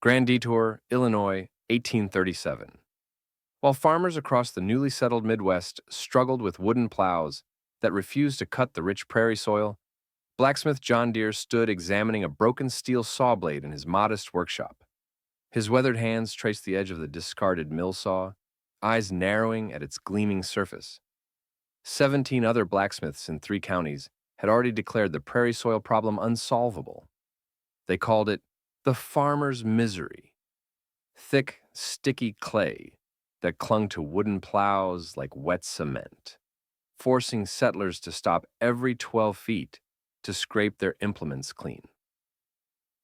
Grand Detour, Illinois, 1837. While farmers across the newly settled Midwest struggled with wooden plows that refused to cut the rich prairie soil, blacksmith John Deere stood examining a broken steel saw blade in his modest workshop. His weathered hands traced the edge of the discarded mill saw, eyes narrowing at its gleaming surface. 17 other blacksmiths in 3 counties had already declared the prairie soil problem unsolvable. They called it the farmer's misery. Thick, sticky clay that clung to wooden plows like wet cement, forcing settlers to stop every 12 feet to scrape their implements clean.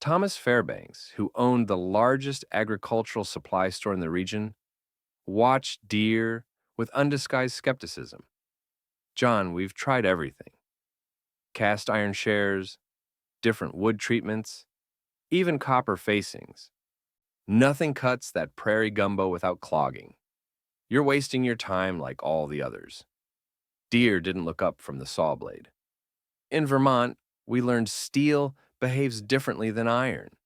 Thomas Fairbanks, who owned the largest agricultural supply store in the region, watched Deere with undisguised skepticism. "John, we've tried everything. Cast iron shares, different wood treatments, even copper facings. Nothing cuts that prairie gumbo without clogging. You're wasting your time like all the others." Deere didn't look up from the saw blade. "In Vermont, we learned steel behaves differently than iron,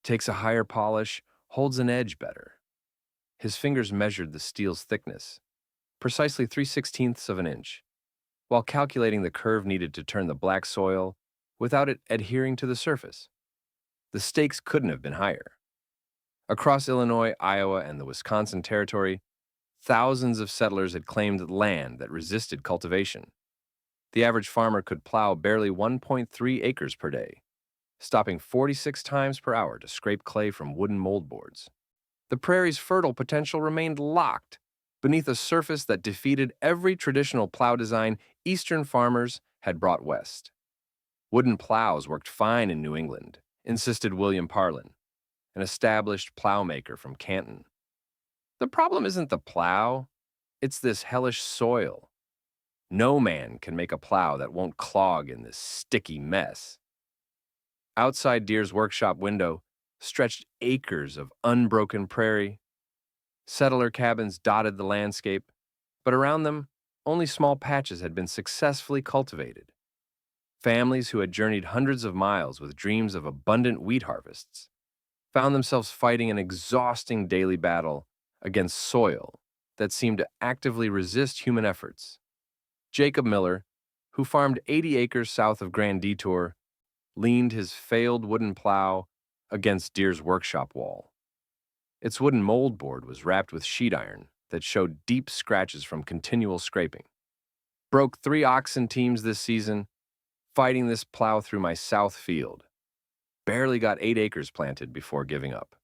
takes a higher polish, holds an edge better." His fingers measured the steel's thickness, precisely 3/16 of an inch, while calculating the curve needed to turn the black soil without it adhering to the surface. The stakes couldn't have been higher. Across Illinois, Iowa, and the Wisconsin Territory, thousands of settlers had claimed land that resisted cultivation. The average farmer could plow barely 1.3 acres per day, stopping 46 times per hour to scrape clay from wooden moldboards. The prairie's fertile potential remained locked beneath a surface that defeated every traditional plow design Eastern farmers had brought west. Wooden plows worked fine in New England, insisted William Parlin, an established plowmaker from Canton. "The problem isn't the plow, it's this hellish soil. No man can make a plow that won't clog in this sticky mess." Outside Deere's workshop window stretched acres of unbroken prairie. Settler cabins dotted the landscape, but around them, only small patches had been successfully cultivated. Families who had journeyed hundreds of miles with dreams of abundant wheat harvests found themselves fighting an exhausting daily battle against soil that seemed to actively resist human efforts. Jacob Miller, who farmed 80 acres south of Grand Detour, leaned his failed wooden plow against Deere's workshop wall. Its wooden moldboard was wrapped with sheet iron that showed deep scratches from continual scraping. "Broke 3 oxen teams this season, fighting this plow through my south field. Barely got 8 acres planted before giving up."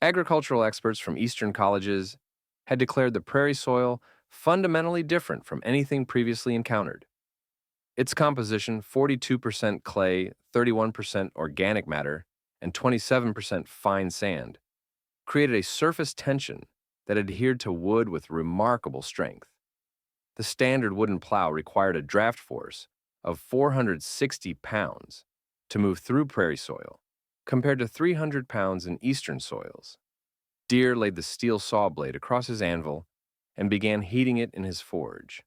Agricultural experts from Eastern colleges had declared the prairie soil fundamentally different from anything previously encountered. Its composition, 42% clay, 31% organic matter, and 27% fine sand, created a surface tension that adhered to wood with remarkable strength. The standard wooden plow required a draft force of 460 pounds to move through prairie soil, compared to 300 pounds in eastern soils. Deere laid the steel saw blade across his anvil and began heating it in his forge.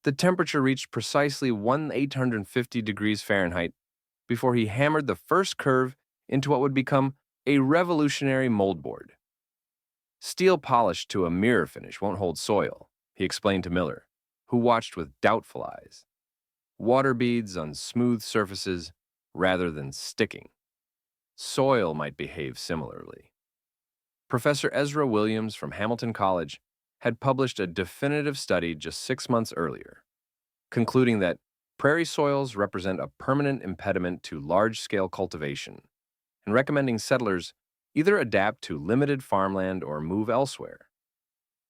The temperature reached precisely 1850 degrees Fahrenheit before he hammered the first curve into what would become a revolutionary moldboard. "Steel polished to a mirror finish won't hold soil," he explained to Miller, who watched with doubtful eyes. "Water beads on smooth surfaces rather than sticking. Soil might behave similarly." Professor Ezra Williams from Hamilton College had published a definitive study just 6 months earlier, concluding that prairie soils represent a permanent impediment to large-scale cultivation, and recommending settlers either adapt to limited farmland or move elsewhere.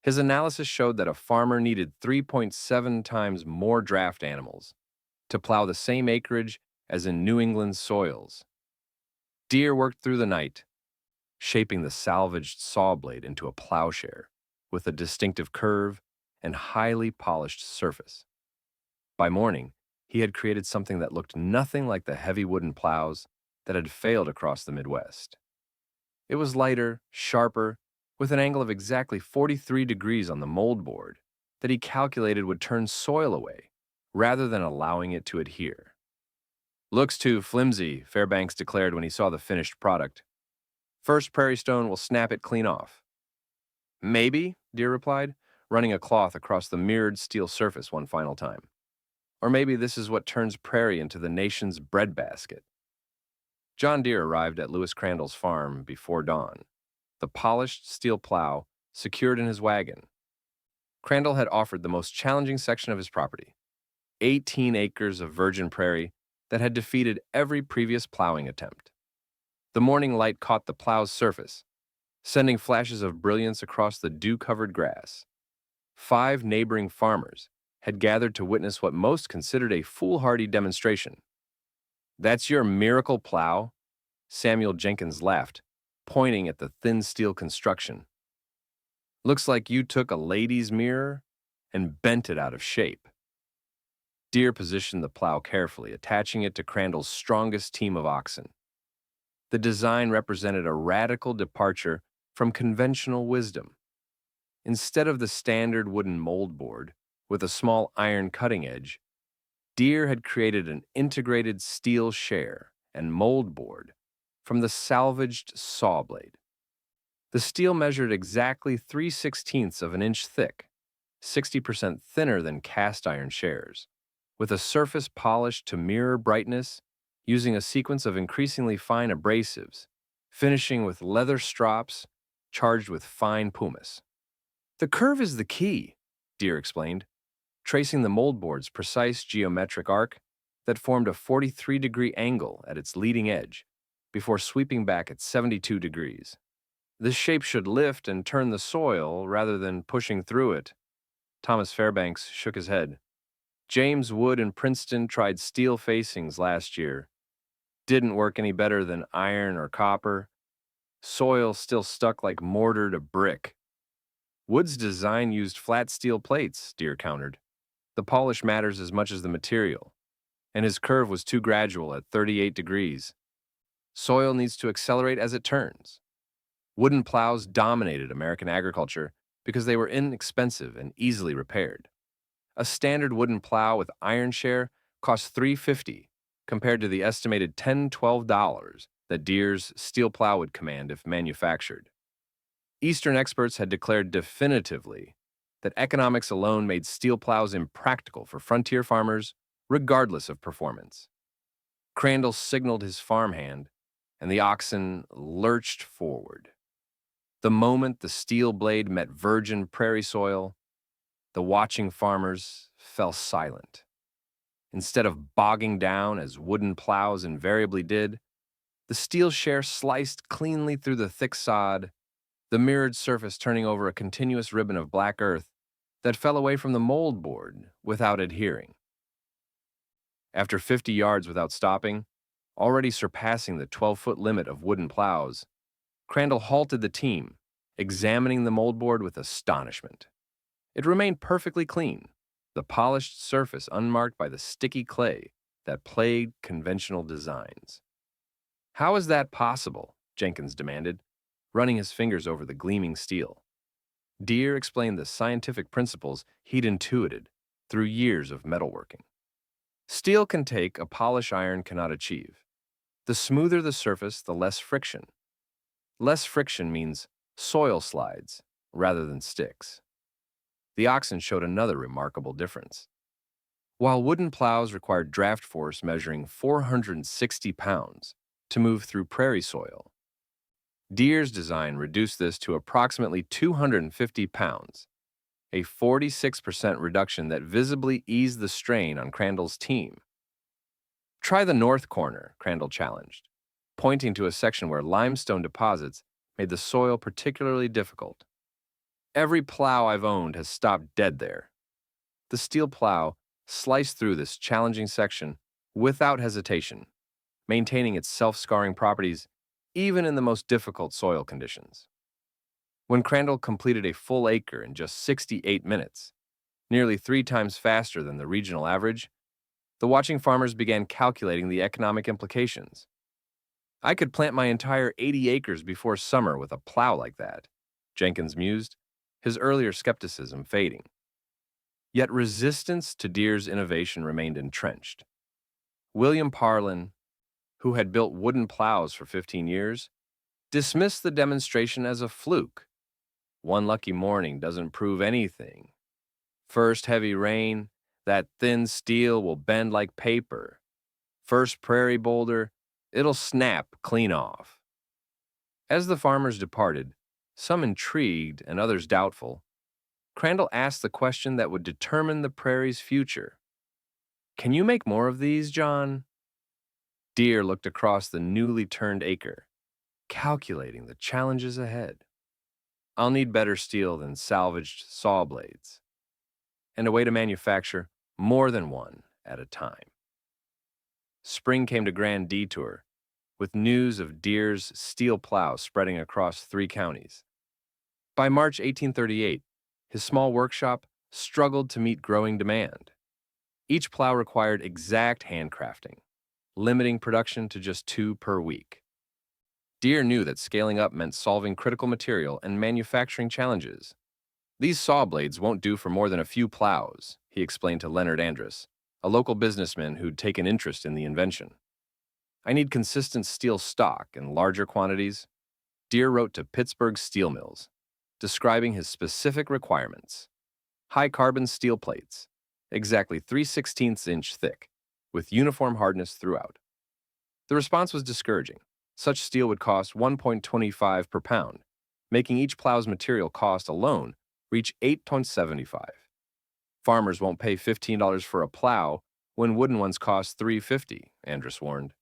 His analysis showed that a farmer needed 3.7 times more draft animals to plow the same acreage as in New England's soils. Deere worked through the night, shaping the salvaged saw blade into a plowshare with a distinctive curve and highly polished surface. By morning, he had created something that looked nothing like the heavy wooden plows that had failed across the Midwest. It was lighter, sharper, with an angle of exactly 43 degrees on the moldboard that he calculated would turn soil away rather than allowing it to adhere. "Looks too flimsy," Fairbanks declared when he saw the finished product. First prairie stone will snap it clean off. Maybe, Deere replied, running a cloth across the mirrored steel surface one final time. Or maybe this is what turns Prairie into the nation's breadbasket. John Deere arrived at Lewis Crandall's farm before dawn, the polished steel plow secured in his wagon. Crandall had offered the most challenging section of his property, 18 acres of virgin prairie that had defeated every previous plowing attempt. The morning light caught the plow's surface, sending flashes of brilliance across the dew-covered grass. 5 neighboring farmers had gathered to witness what most considered a foolhardy demonstration. "That's your miracle plow?" Samuel Jenkins laughed, pointing at the thin steel construction. "Looks like you took a lady's mirror and bent it out of shape." Deere positioned the plow carefully, attaching it to Crandall's strongest team of oxen. The design represented a radical departure from conventional wisdom. Instead of the standard wooden moldboard with a small iron cutting edge, Deere had created an integrated steel share and moldboard from the salvaged saw blade. The steel measured exactly 3/16 of an inch thick, 60% thinner than cast iron shares, with a surface polished to mirror brightness using a sequence of increasingly fine abrasives, finishing with leather strops charged with fine pumice. "The curve is the key," Deere explained, tracing the moldboard's precise geometric arc that formed a 43-degree angle at its leading edge before sweeping back at 72 degrees. "This shape should lift and turn the soil rather than pushing through it." Thomas Fairbanks shook his head. "James Wood in Princeton tried steel facings last year. Didn't work any better than iron or copper. Soil still stuck like mortar to brick." "Wood's design used flat steel plates," Deere countered. "The polish matters as much as the material, and his curve was too gradual at 38 degrees. Soil needs to accelerate as it turns." Wooden plows dominated American agriculture because they were inexpensive and easily repaired. A standard wooden plow with iron share cost $3.50 compared to the estimated $10–12 that Deere's steel plow would command if manufactured. Eastern experts had declared definitively that economics alone made steel plows impractical for frontier farmers, regardless of performance. Crandall signaled his farmhand, and the oxen lurched forward. The moment the steel blade met virgin prairie soil, the watching farmers fell silent. Instead of bogging down as wooden plows invariably did, the steel share sliced cleanly through the thick sod, the mirrored surface turning over a continuous ribbon of black earth that fell away from the moldboard without adhering. After 50 yards without stopping, already surpassing the 12-foot limit of wooden plows, Crandall halted the team, examining the moldboard with astonishment. It remained perfectly clean, the polished surface unmarked by the sticky clay that plagued conventional designs. "How is that possible?" Jenkins demanded, running his fingers over the gleaming steel. Deere explained the scientific principles he'd intuited through years of metalworking. "Steel can take a polish iron cannot achieve. The smoother the surface, the less friction. Less friction means soil slides rather than sticks." The oxen showed another remarkable difference. While wooden plows required draft force measuring 460 pounds to move through prairie soil, Deere's design reduced this to approximately 250 pounds, a 46% reduction that visibly eased the strain on Crandall's team. "Try the north corner," Crandall challenged, pointing to a section where limestone deposits made the soil particularly difficult. "Every plow I've owned has stopped dead there." The steel plow sliced through this challenging section without hesitation, maintaining its self-scarring properties even in the most difficult soil conditions. When Crandall completed a full acre in just 68 minutes, nearly 3 times faster than the regional average, the watching farmers began calculating the economic implications. "I could plant my entire 80 acres before summer with a plow like that," Jenkins mused, his earlier skepticism fading. Yet resistance to Deere's innovation remained entrenched. William Parlin, who had built wooden plows for 15 years, dismissed the demonstration as a fluke. One lucky morning doesn't prove anything. First heavy rain, that thin steel will bend like paper. First prairie boulder, it'll snap clean off. As the farmers departed, some intrigued and others doubtful, Crandall asked the question that would determine the prairie's future. Can you make more of these, John? Deere looked across the newly turned acre, calculating the challenges ahead. I'll need better steel than salvaged saw blades, and a way to manufacture more than one at a time. Spring came to Grand Detour, with news of Deere's steel plow spreading across 3 counties. By March 1838, his small workshop struggled to meet growing demand. Each plow required exact handcrafting, limiting production to just 2 per week. Deere knew that scaling up meant solving critical material and manufacturing challenges. These saw blades won't do for more than a few plows, he explained to Leonard Andrus, a local businessman who'd taken interest in the invention. I need consistent steel stock in larger quantities. Deere wrote to Pittsburgh steel mills, describing his specific requirements. High carbon steel plates, exactly 3/16 inch thick, with uniform hardness throughout. The response was discouraging. Such steel would cost $1.25 per pound, making each plow's material cost alone reach $8.75. Farmers won't pay $15 for a plow when wooden ones cost $3.50, Andrus warned.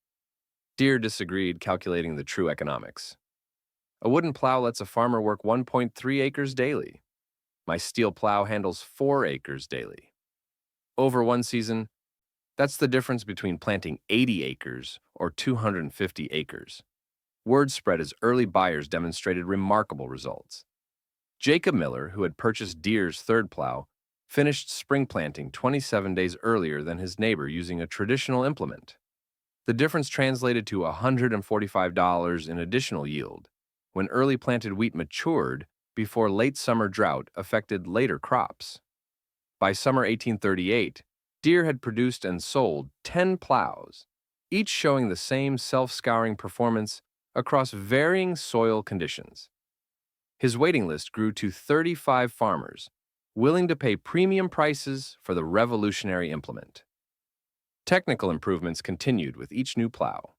Deere disagreed, calculating the true economics. A wooden plow lets a farmer work 1.3 acres daily. My steel plow handles 4 acres daily. Over one season, that's the difference between planting 80 acres or 250 acres. Word spread as early buyers demonstrated remarkable results. Jacob Miller, who had purchased Deere's third plow, finished spring planting 27 days earlier than his neighbor using a traditional implement. The difference translated to $145 in additional yield when early planted wheat matured before late summer drought affected later crops. By summer 1838, Deere had produced and sold 10 plows, each showing the same self-scouring performance across varying soil conditions. His waiting list grew to 35 farmers, willing to pay premium prices for the revolutionary implement. Technical improvements continued with each new plow.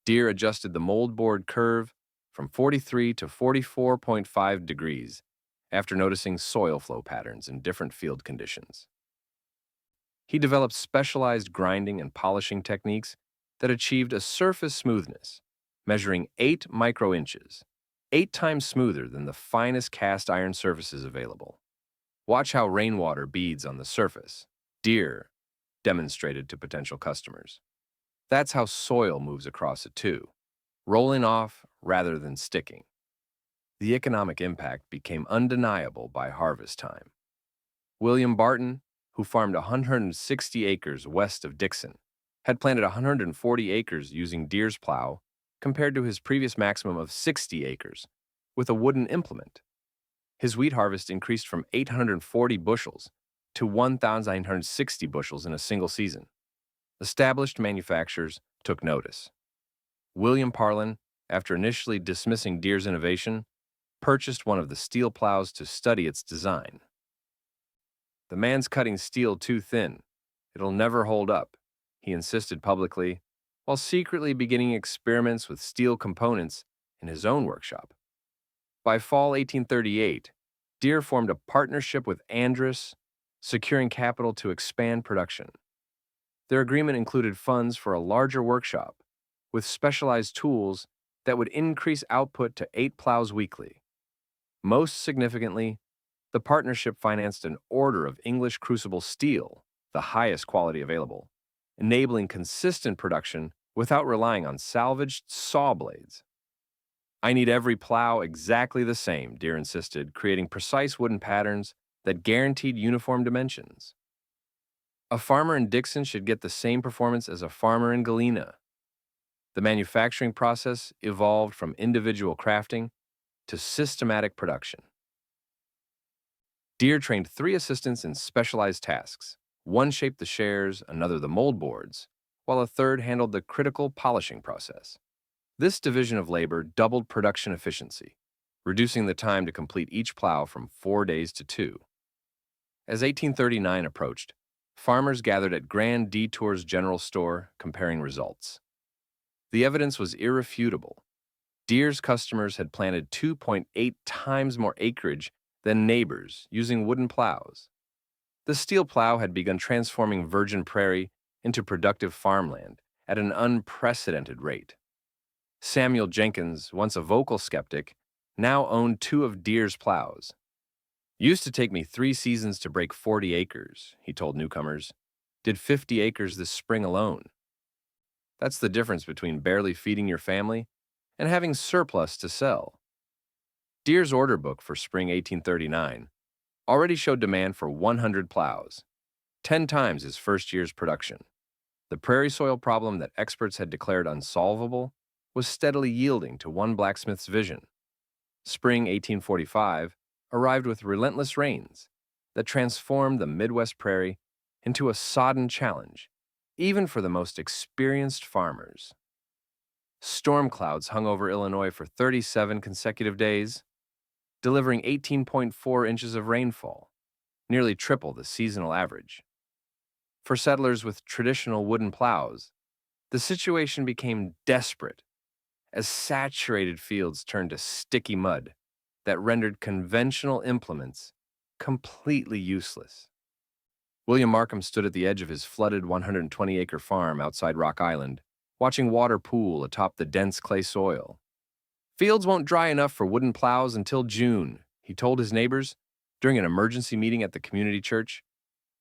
Deere adjusted the moldboard curve from 43 to 44.5 degrees after noticing soil flow patterns in different field conditions. He developed specialized grinding and polishing techniques that achieved a surface smoothness, measuring 8 microinches, 8 times smoother than the finest cast iron surfaces available. Watch how rainwater beads on the surface, Deere demonstrated to potential customers. That's how soil moves across it too, rolling off rather than sticking. The economic impact became undeniable by harvest time. William Barton, who farmed 160 acres west of Dixon, had planted 140 acres using Deere's plow compared to his previous maximum of 60 acres with a wooden implement. His wheat harvest increased from 840 bushels to 1,960 bushels in a single season. Established manufacturers took notice. William Parlin, after initially dismissing Deere's innovation, purchased one of the steel plows to study its design. The man's cutting steel too thin. It'll never hold up, he insisted publicly, while secretly beginning experiments with steel components in his own workshop. By fall 1838, Deere formed a partnership with Andrus, securing capital to expand production. Their agreement included funds for a larger workshop, with specialized tools that would increase output to 8 plows weekly. Most significantly, the partnership financed an order of English crucible steel, the highest quality available, enabling consistent production without relying on salvaged saw blades. I need every plow exactly the same, Deere insisted, creating precise wooden patterns that guaranteed uniform dimensions. A farmer in Dixon should get the same performance as a farmer in Galena. The manufacturing process evolved from individual crafting to systematic production. Deere trained 3 assistants in specialized tasks. One shaped the shares, another the mold boards, while a third handled the critical polishing process. This division of labor doubled production efficiency, reducing the time to complete each plow from 4 days to 2. As 1839 approached, farmers gathered at Grand Detour's general store comparing results. The evidence was irrefutable. Deere's customers had planted 2.8 times more acreage than neighbors using wooden plows. The steel plow had begun transforming virgin prairie into productive farmland at an unprecedented rate. Samuel Jenkins, once a vocal skeptic, now owned 2 of Deere's plows. "Used to take me 3 seasons to break 40 acres, he told newcomers. Did 50 acres this spring alone. That's the difference between barely feeding your family and having surplus to sell." Deere's order book for spring 1839 already showed demand for 100 plows, 10 times his first year's production. The prairie soil problem that experts had declared unsolvable was steadily yielding to one blacksmith's vision. Spring 1845 arrived with relentless rains that transformed the Midwest prairie into a sodden challenge, even for the most experienced farmers. Storm clouds hung over Illinois for 37 consecutive days, delivering 18.4 inches of rainfall, nearly triple the seasonal average. For settlers with traditional wooden plows, the situation became desperate as saturated fields turned to sticky mud that rendered conventional implements completely useless. William Markham stood at the edge of his flooded 120-acre farm outside Rock Island, watching water pool atop the dense clay soil. "Fields won't dry enough for wooden plows until June," he told his neighbors during an emergency meeting at the community church.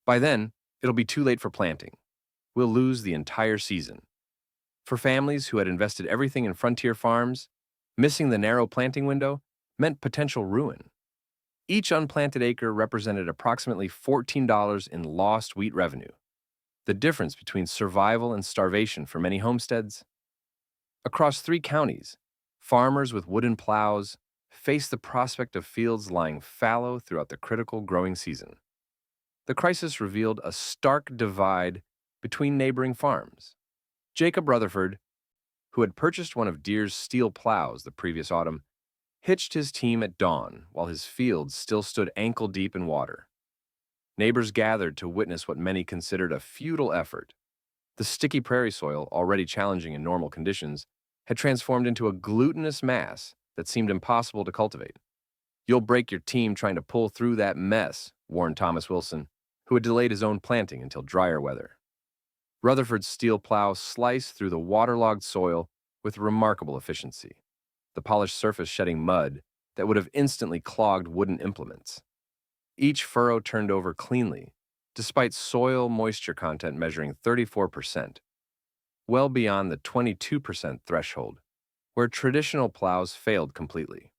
"By then, it'll be too late for planting. We'll lose the entire season." For families who had invested everything in frontier farms, missing the narrow planting window meant potential ruin. Each unplanted acre represented approximately $14 in lost wheat revenue, the difference between survival and starvation for many homesteads. Across 3 counties, farmers with wooden plows faced the prospect of fields lying fallow throughout the critical growing season. The crisis revealed a stark divide between neighboring farms. Jacob Rutherford, who had purchased one of Deere's steel plows the previous autumn, hitched his team at dawn while his fields still stood ankle-deep in water. Neighbors gathered to witness what many considered a futile effort. The sticky prairie soil, already challenging in normal conditions, had transformed into a glutinous mass that seemed impossible to cultivate. "You'll break your team trying to pull through that mess," warned Thomas Wilson, who had delayed his own planting until drier weather. Rutherford's steel plow sliced through the waterlogged soil with remarkable efficiency, the polished surface shedding mud that would have instantly clogged wooden implements. Each furrow turned over cleanly, despite soil moisture content measuring 34%, well beyond the 22% threshold, where traditional plows failed completely.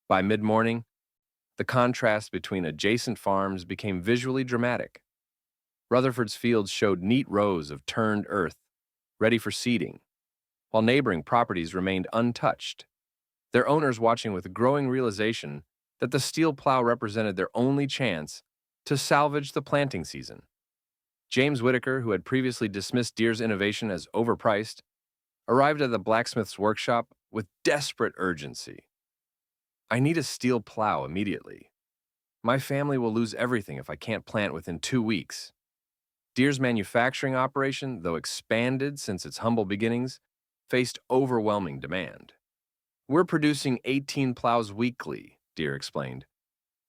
By mid-morning, the contrast between adjacent farms became visually dramatic. Rutherford's fields showed neat rows of turned earth, ready for seeding, while neighboring properties remained untouched, their owners watching with growing realization that the steel plow represented their only chance to salvage the planting season. James Whitaker, who had previously dismissed Deere's innovation as overpriced, arrived at the blacksmith's workshop with desperate urgency. "I need a steel plow immediately. My family will lose everything if I can't plant within 2 weeks." Deere's manufacturing operation, though expanded since its humble beginnings, faced overwhelming demand. "We're producing 18 plows weekly," Deere explained,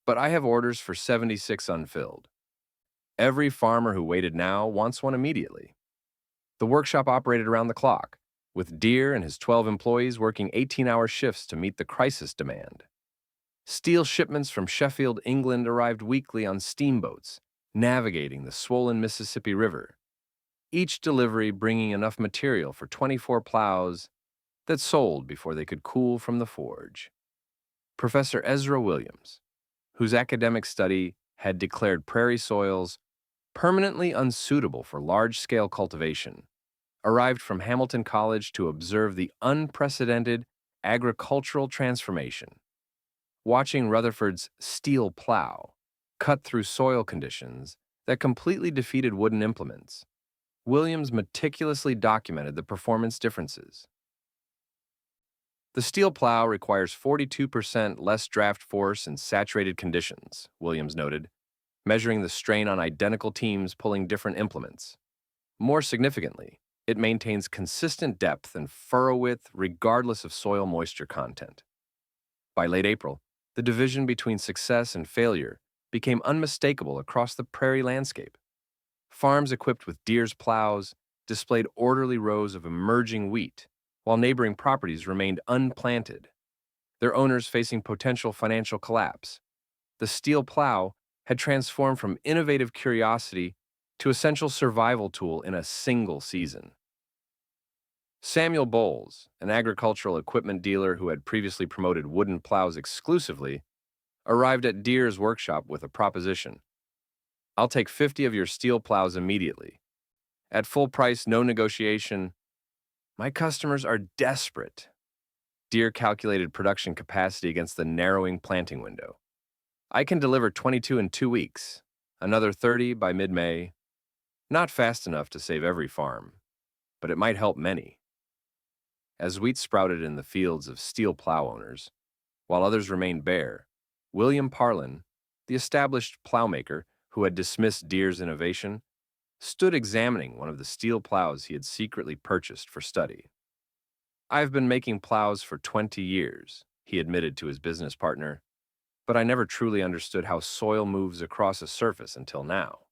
"but I have orders for 76 unfilled. Every farmer who waited now wants one immediately." The workshop operated around the clock, with Deere and his 12 employees working 18-hour shifts to meet the crisis demand. Steel shipments from Sheffield, England arrived weekly on steamboats, navigating the swollen Mississippi River, each delivery bringing enough material for 24 plows that sold before they could cool from the forge. Professor Ezra Williams, whose academic study had declared prairie soils permanently unsuitable for large-scale cultivation, arrived from Hamilton College to observe the unprecedented agricultural transformation. Watching Rutherford's steel plow cut through soil conditions that completely defeated wooden implements, Williams meticulously documented the performance differences. The steel plow requires 42% less draft force in saturated conditions, Williams noted, measuring the strain on identical teams pulling different implements. More significantly, it maintains consistent depth and furrow width regardless of soil moisture content. By late April, the division between success and failure became unmistakable across the prairie landscape. Farms equipped with Deere's plows displayed orderly rows of emerging wheat, while neighboring properties remained unplanted, their owners facing potential financial collapse. The steel plow had transformed from innovative curiosity to essential survival tool in a single season. Samuel Bowles, an agricultural equipment dealer who had previously promoted wooden plows exclusively, arrived at Deere's workshop with a proposition. "I'll take 50 of your steel plows immediately. At full price, no negotiation. My customers are desperate." Deere calculated production capacity against the narrowing planting window. "I can deliver 22 in 2 weeks, another 30 by mid-May. Not fast enough to save every farm, but it might help many." As wheat sprouted in the fields of steel plow owners, while others remained bare, William Parlin, the established plowmaker who had dismissed Deere's innovation, stood examining one of the steel plows he had secretly purchased for study. "I've been making plows for 20 years, he admitted to his business partner, "but I never truly understood how soil moves across a surface until now."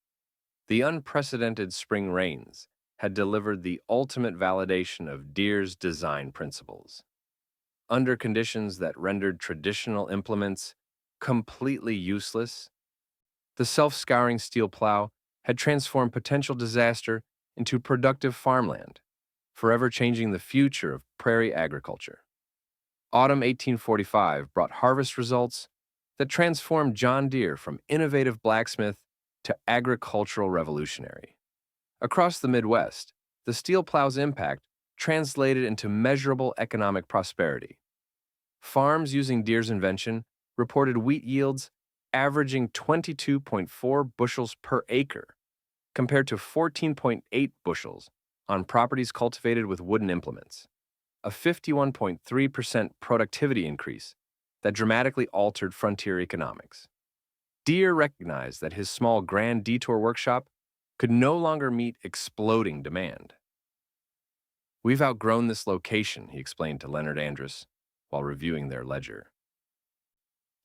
The unprecedented spring rains had delivered the ultimate validation of Deere's design principles. Under conditions that rendered traditional implements completely useless, the self-scouring steel plow had transformed potential disaster into productive farmland, forever changing the future of prairie agriculture. Autumn 1845 brought harvest results that transformed John Deere from innovative blacksmith to agricultural revolutionary. Across the Midwest, the steel plow's impact translated into measurable economic prosperity. Farms using Deere's invention reported wheat yields averaging 22.4 bushels per acre, compared to 14.8 bushels on properties cultivated with wooden implements, a 51.3% productivity increase that dramatically altered frontier economics. Deere recognized that his small Grand Detour workshop could no longer meet exploding demand. "We've outgrown this location," he explained to Leonard Andrus while reviewing their ledger.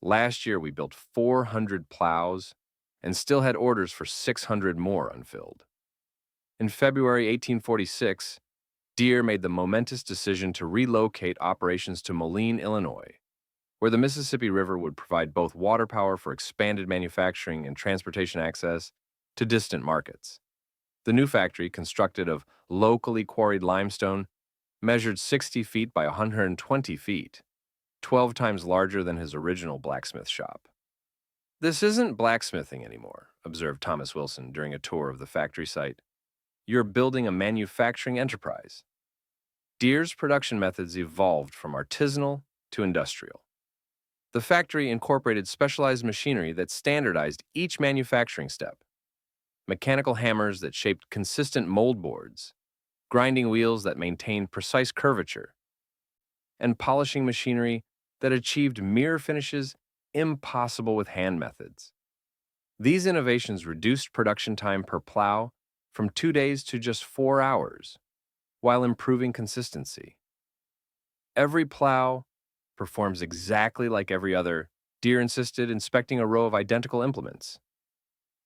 "Last year we built 400 plows and still had orders for 600 more unfilled." In February 1846, Deere made the momentous decision to relocate operations to Moline, Illinois, where the Mississippi River would provide both water power for expanded manufacturing and transportation access to distant markets. The new factory, constructed of locally quarried limestone, measured 60 feet by 120 feet, 12 times larger than his original blacksmith shop. "This isn't blacksmithing anymore," observed Thomas Wilson during a tour of the factory site. "You're building a manufacturing enterprise." Deere's production methods evolved from artisanal to industrial. The factory incorporated specialized machinery that standardized each manufacturing step: mechanical hammers that shaped consistent mold boards, grinding wheels that maintained precise curvature, and polishing machinery that achieved mirror finishes impossible with hand methods. These innovations reduced production time per plow from 2 days to just 4 hours, while improving consistency. "Every plow performs exactly like every other," Deere insisted, inspecting a row of identical implements.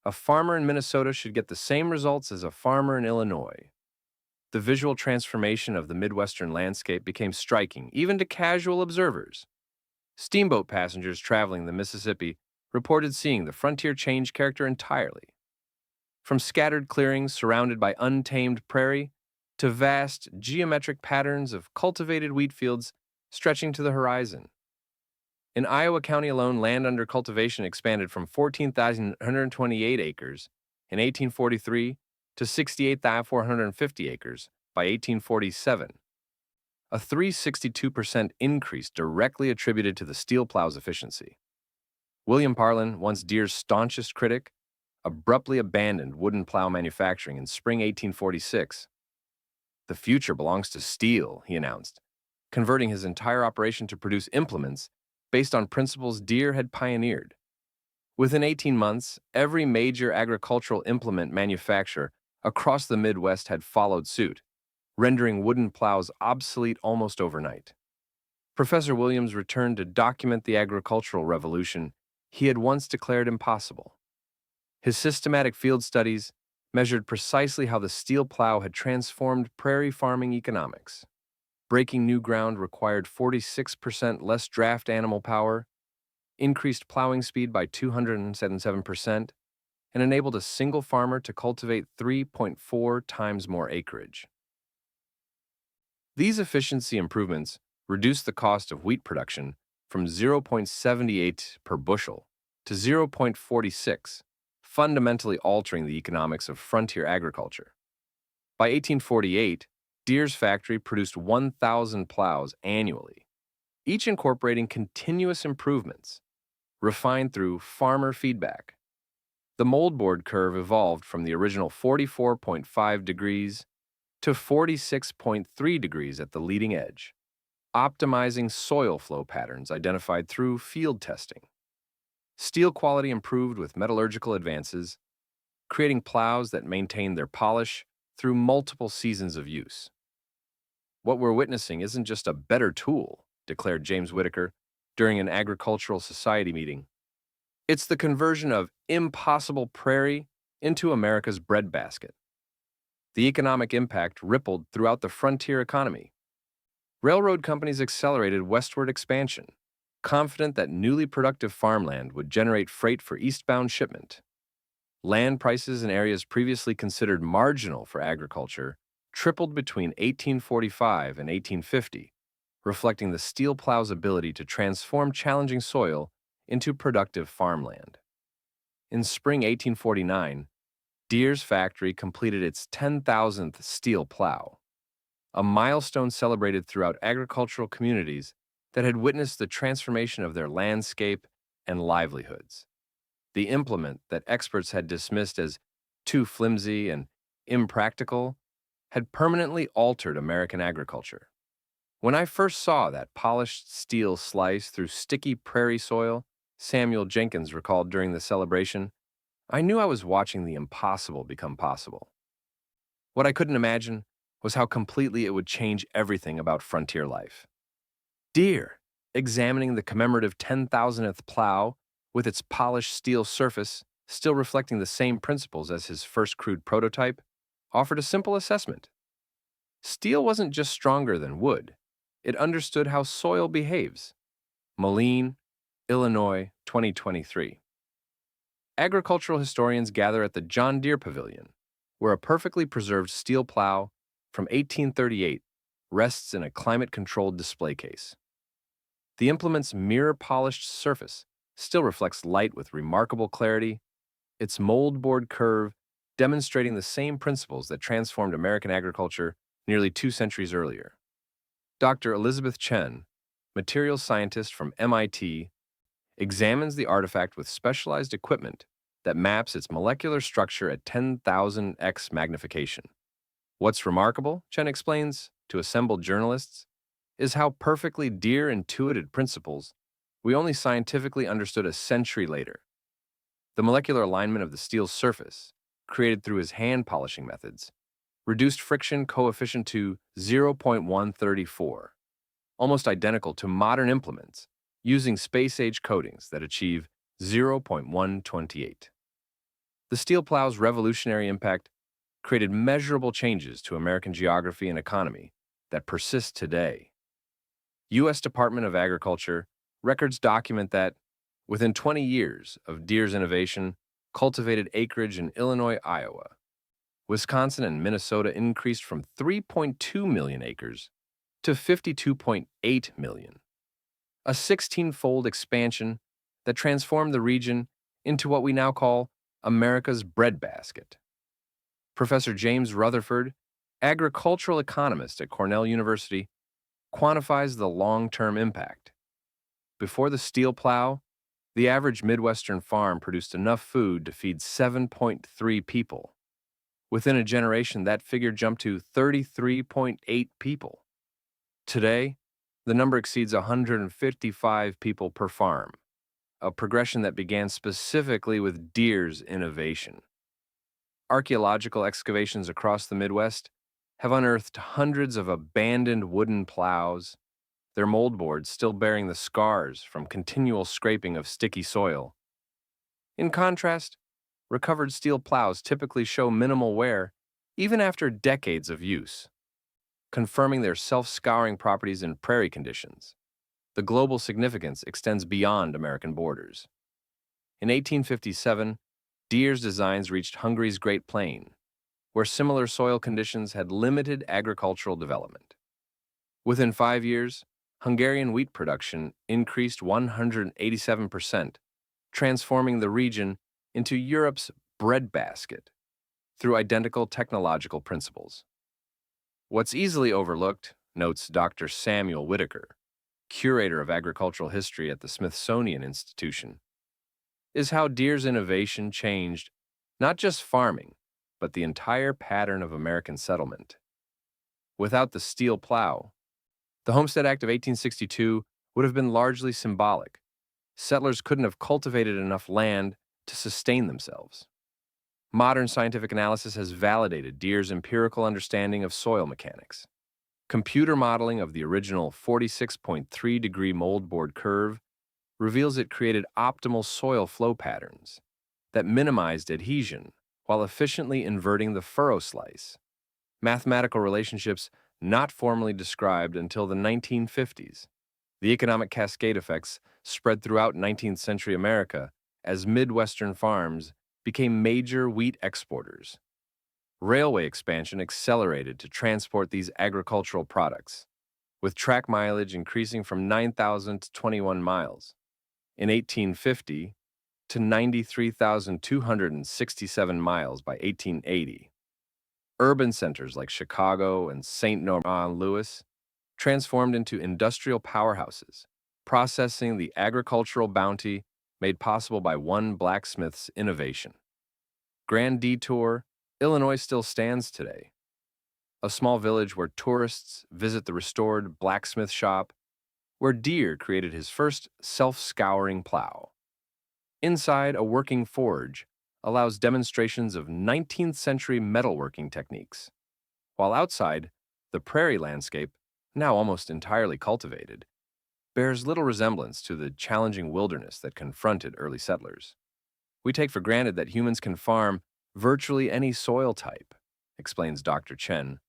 "A farmer in Minnesota should get the same results as a farmer in Illinois." The visual transformation of the Midwestern landscape became striking, even to casual observers. Steamboat passengers traveling the Mississippi reported seeing the frontier change character entirely. From scattered clearings surrounded by untamed prairie to vast geometric patterns of cultivated wheat fields stretching to the horizon. In Iowa County alone, land under cultivation expanded from 14,128 acres in 1843 to 68,450 acres by 1847, a 362% increase directly attributed to the steel plow's efficiency. William Parlin, once Deere's staunchest critic, abruptly abandoned wooden plow manufacturing in spring 1846. "The future belongs to steel," he announced, converting his entire operation to produce implements based on principles Deere had pioneered. Within 18 months, every major agricultural implement manufacturer across the Midwest had followed suit, rendering wooden plows obsolete almost overnight. Professor Williams returned to document the agricultural revolution he had once declared impossible. His systematic field studies measured precisely how the steel plow had transformed prairie farming economics. Breaking new ground required 46% less draft animal power, increased plowing speed by 277%, and enabled a single farmer to cultivate 3.4 times more acreage. These efficiency improvements reduced the cost of wheat production from 0.78 per bushel to 0.46, fundamentally altering the economics of frontier agriculture. By 1848, Deere's factory produced 1,000 plows annually, each incorporating continuous improvements, refined through farmer feedback. The moldboard curve evolved from the original 44.5 degrees to 46.3 degrees at the leading edge, optimizing soil flow patterns identified through field testing. Steel quality improved with metallurgical advances, creating plows that maintained their polish through multiple seasons of use. What we're witnessing isn't just a better tool, declared James Whitaker during an agricultural society meeting. It's the conversion of impossible prairie into America's breadbasket. The economic impact rippled throughout the frontier economy. Railroad companies accelerated westward expansion, confident that newly productive farmland would generate freight for eastbound shipment. Land prices in areas previously considered marginal for agriculture tripled between 1845 and 1850, reflecting the steel plow's ability to transform challenging soil into productive farmland. In spring 1849, Deere's factory completed its 10,000th steel plow, a milestone celebrated throughout agricultural communities that had witnessed the transformation of their landscape and livelihoods. The implement that experts had dismissed as too flimsy and impractical had permanently altered American agriculture. When I first saw that polished steel slice through sticky prairie soil, Samuel Jenkins recalled during the celebration, I knew I was watching the impossible become possible. What I couldn't imagine was how completely it would change everything about frontier life. Deere, examining the commemorative 10,000th plow with its polished steel surface still reflecting the same principles as his first crude prototype, offered a simple assessment. Steel wasn't just stronger than wood, it understood how soil behaves. Moline, Illinois, 2023. Agricultural historians gather at the John Deere Pavilion, where a perfectly preserved steel plow from 1838 rests in a climate-controlled display case. The implement's mirror-polished surface still reflects light with remarkable clarity, its moldboard curve demonstrating the same principles that transformed American agriculture nearly 2 centuries earlier. Dr. Elizabeth Chen, materials scientist from MIT, examines the artifact with specialized equipment that maps its molecular structure at 10,000x magnification. What's remarkable, Chen explains to assembled journalists, is how perfectly Deere intuited principles we only scientifically understood a century later. The molecular alignment of the steel's surface, created through his hand polishing methods, reduced friction coefficient to 0.134, almost identical to modern implements using space-age coatings that achieve 0.128. The steel plow's revolutionary impact created measurable changes to American geography and economy that persist today. U.S. Department of Agriculture records document that, within 20 years of Deere's innovation, cultivated acreage in Illinois, Iowa, Wisconsin, and Minnesota increased from 3.2 million acres to 52.8 million, a 16-fold expansion that transformed the region into what we now call America's breadbasket. Professor James Rutherford, agricultural economist at Cornell University, quantifies the long-term impact. Before the steel plow, the average Midwestern farm produced enough food to feed 7.3 people. Within a generation, that figure jumped to 33.8 people. Today, The number exceeds 155 people per farm, a progression that began specifically with Deere's innovation. Archaeological excavations across the Midwest have unearthed hundreds of abandoned wooden plows, their moldboards still bearing the scars from continual scraping of sticky soil. In contrast, recovered steel plows typically show minimal wear even after decades of use, confirming their self-scouring properties in prairie conditions. The global significance extends beyond American borders. In 1857, Deere's designs reached Hungary's Great Plain, where similar soil conditions had limited agricultural development. Within 5 years, Hungarian wheat production increased 187%, transforming the region into Europe's breadbasket through identical technological principles. What's easily overlooked, notes Dr. Samuel Whitaker, curator of agricultural history at the Smithsonian Institution, is how Deere's innovation changed not just farming, but the entire pattern of American settlement. Without the steel plow, the Homestead Act of 1862 would have been largely symbolic. Settlers couldn't have cultivated enough land to sustain themselves. Modern scientific analysis has validated Deere's empirical understanding of soil mechanics. Computer modeling of the original 46.3-degree moldboard curve reveals it created optimal soil flow patterns that minimized adhesion while efficiently inverting the furrow slice, mathematical relationships not formally described until the 1950s. The economic cascade effects spread throughout 19th century America as Midwestern farms became major wheat exporters. Railway expansion accelerated to transport these agricultural products, with track mileage increasing from 9,000 to 21 miles in 1850 to 93,267 miles by 1880. Urban centers like Chicago and St. Louis transformed into industrial powerhouses, processing the agricultural bounty made possible by one blacksmith's innovation. Grand Detour, Illinois still stands today, a small village where tourists visit the restored blacksmith shop, where Deere created his first self-scouring plow. Inside, a working forge allows demonstrations of 19th century metalworking techniques, while outside, the prairie landscape, now almost entirely cultivated, bears little resemblance to the challenging wilderness that confronted early settlers. We take for granted that humans can farm virtually any soil type, explains Dr. Chen,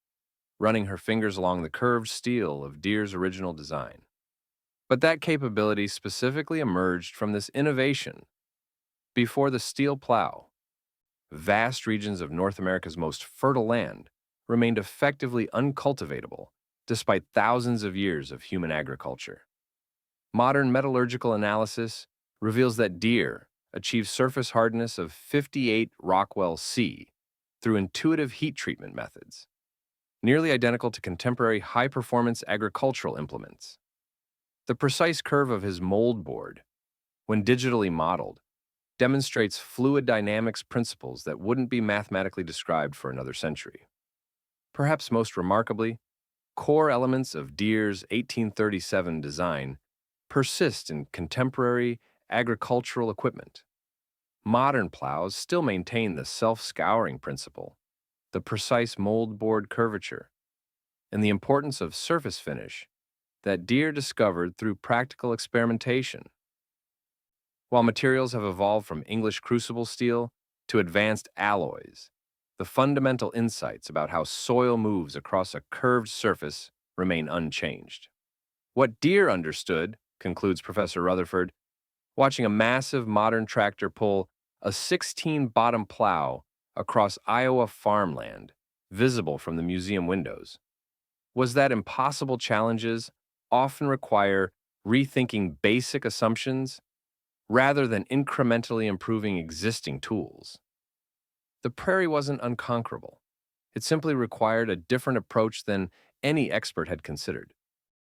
running her fingers along the curved steel of Deere's original design. But that capability specifically emerged from this innovation. Before the steel plow, vast regions of North America's most fertile land remained effectively uncultivatable despite thousands of years of human agriculture. Modern metallurgical analysis reveals that Deere achieved surface hardness of 58 Rockwell C through intuitive heat treatment methods, nearly identical to contemporary high-performance agricultural implements. The precise curve of his mold board, when digitally modeled, demonstrates fluid dynamics principles that wouldn't be mathematically described for another century. Perhaps most remarkably, core elements of Deere's 1837 design persist in contemporary agricultural equipment. Modern plows still maintain the self-scouring principle, the precise mold board curvature, and the importance of surface finish that Deere discovered through practical experimentation. While materials have evolved from English crucible steel to advanced alloys, the fundamental insights about how soil moves across a curved surface remain unchanged. What Deere understood, concludes Professor Rutherford, watching a massive modern tractor pull a 16-bottom plow across Iowa farmland, visible from the museum windows, was that impossible challenges often require rethinking basic assumptions rather than incrementally improving existing tools. The prairie wasn't unconquerable. It simply required a different approach than any expert had considered.